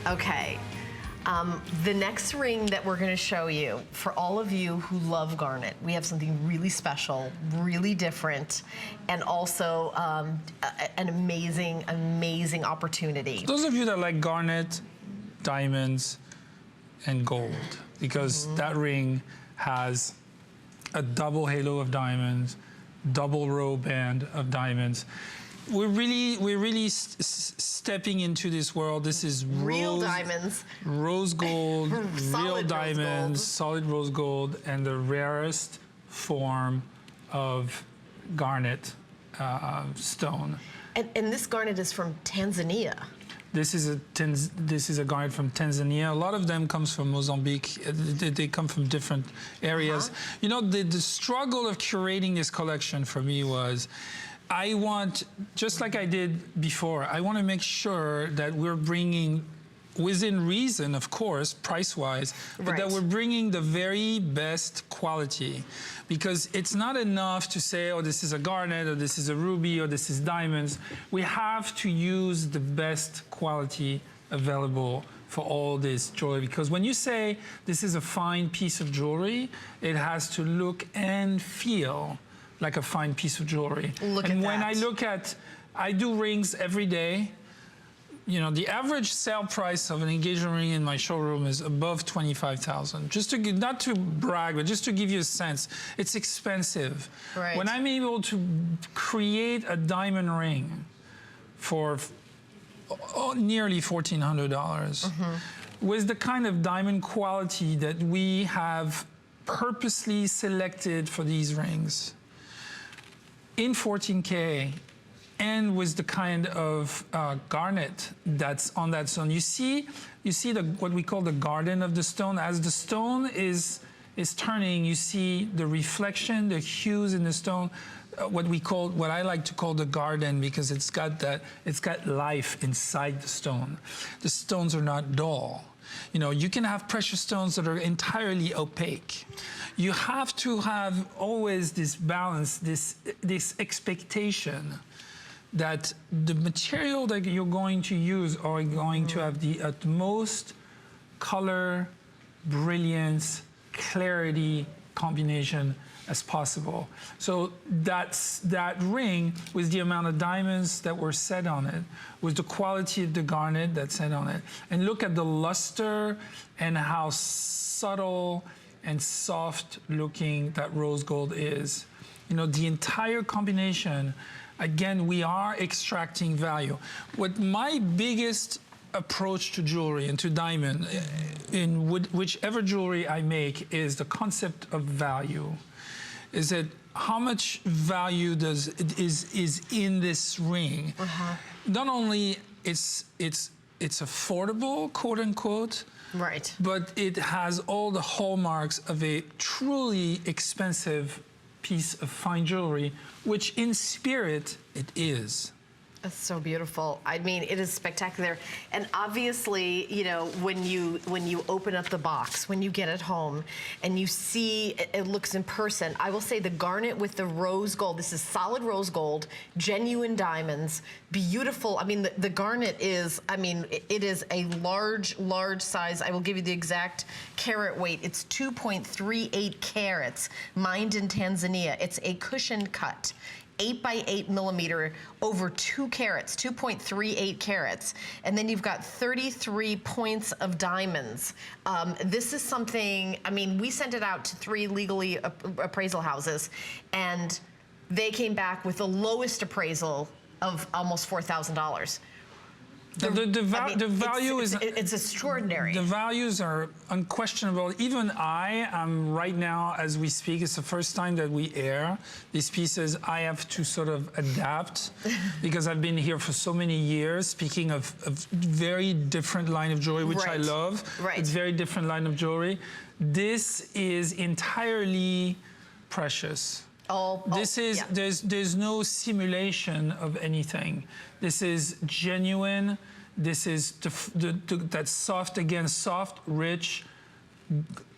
Okay. The next ring that we're going to show you, for all of you who love garnet, we have something really special, really different, and also an amazing, amazing opportunity. Those of you that like garnet, diamonds, and gold, because that ring has a double halo of diamonds, double row band of diamonds. We're really stepping into this world. This is real diamonds, rose gold, real diamonds, gold. solid rose gold, and the rarest form of garnet stone. And this garnet is from Tanzania. This is a garnet from Tanzania. A lot of them comes from Mozambique. They come from different areas. You know, the struggle of curating this collection for me was, I want, just like I did before, I want to make sure that we're bringing, within reason, of course, price-wise, but that we're bringing the very best quality. Because it's not enough to say, oh, this is a garnet, or this is a ruby, or this is diamonds. We have to use the best quality available for all this jewelry. Because when you say this is a fine piece of jewelry, it has to look and feel like a fine piece of jewelry. And when I look at, I do rings every day. You know, the average sale price of an engagement ring in my showroom is above $25,000. Just to give, not to brag, but just to give you a sense, it's expensive. Right. When I'm able to create a diamond ring for nearly $1,400, with the kind of diamond quality that we have purposely selected for these rings, in 14K, and with the kind of garnet that's on that stone. You see what we call the garden of the stone. As the stone is turning, you see the reflection, the hues in the stone, what I like to call the garden, because it's got life inside the stone. The stones are not dull. You know, you can have precious stones that are entirely opaque. You have to have always this balance, this expectation that the material that you're going to use are going to have the utmost color, brilliance, clarity combination as possible. So that ring, with the amount of diamonds that were set on it, with the quality of the garnet that's set on it, and look at the luster and how subtle and soft looking that rose gold is. You know, the entire combination, again, we are extracting value. What my biggest approach to jewelry and to diamond, in whichever jewelry I make, is the concept of value. Is that how much value is in this ring? Not only it's affordable, quote unquote, right, but it has all the hallmarks of a truly expensive piece of fine jewelry, which in spirit it is. That's so beautiful. I mean, it is spectacular. And obviously, you know, when you open up the box, when you get it home and you see it looks in person, I will say the garnet with the rose gold, this is solid rose gold, genuine diamonds, beautiful. I mean, the garnet is, I mean, it is a large size. I will give you the exact carat weight. It's 2.38 carats, mined in Tanzania. It's a cushion cut. 8 by 8 millimeter, over 2 carats, 2.38 carats. And then you've got 33 points of diamonds. This is something, I mean, we sent it out to 3 legally appraisal houses, and they came back with the lowest appraisal of almost $4,000. The value is... It's extraordinary. The values are unquestionable. Even I am right now, as we speak, it's the first time that we air these pieces. I have to sort of adapt because I've been here for so many years, speaking of very different line of jewelry, which I love. It's very different line of jewelry. This is entirely precious. There's no simulation of anything. This is genuine. This is that soft, again, soft, rich,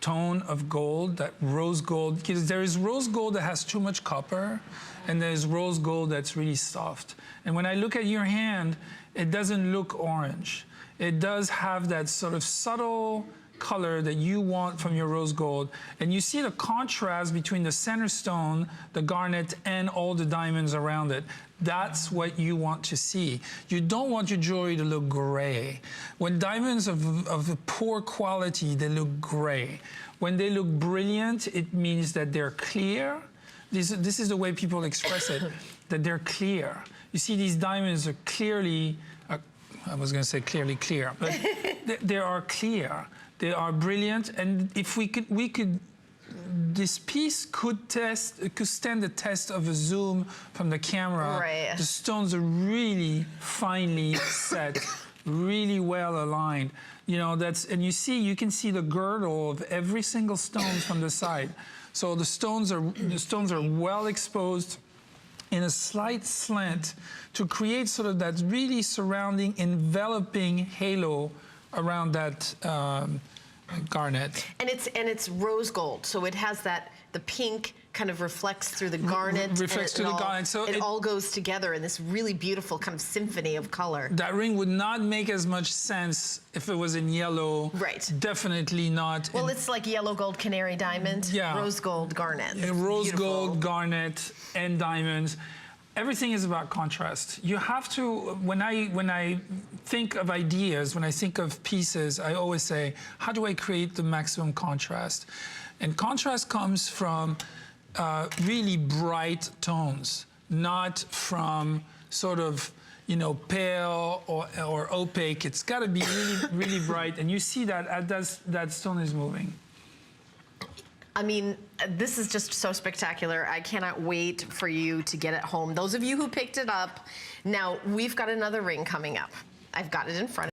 tone of gold, that rose gold, because there is rose gold that has too much copper, and there's rose gold that's really soft. And when I look at your hand, it doesn't look orange. It does have that sort of subtle color that you want from your rose gold. And you see the contrast between the center stone, the garnet, and all the diamonds around it. That's what you want to see. You don't want your jewelry to look gray. When diamonds of poor quality, they look gray. When they look brilliant, it means that they're clear. This is the way people express it, that they're clear. You see, these diamonds are clearly, I was going to say clearly clear, but they are clear. They are brilliant, and if we could, this piece could stand the test of a zoom from the camera. Right. The stones are really finely set, really well aligned. You know, and you can see the girdle of every single stone from the side. So the stones are well exposed in a slight slant to create sort of that really surrounding, enveloping halo around that garnet. And it's rose gold, so it has the pink kind of reflects through the garnet. Reflects through the garnet. So it all goes together in this really beautiful kind of symphony of color. That ring would not make as much sense if it was in yellow. Right. Definitely not. Well, it's like yellow gold canary diamond, yeah. Rose gold garnet. Rose Beautiful. gold, garnet, and diamonds. Everything is about contrast. You have to, when I think of ideas, when I think of pieces, I always say, how do I create the maximum contrast? And contrast comes from really bright tones, not from sort of, you know, pale or opaque. It's got to be really, really bright. And you see that as that stone is moving. I mean, this is just so spectacular. I cannot wait for you to get it home. Those of you who picked it up, now we've got another ring coming up. I've got it in front of me.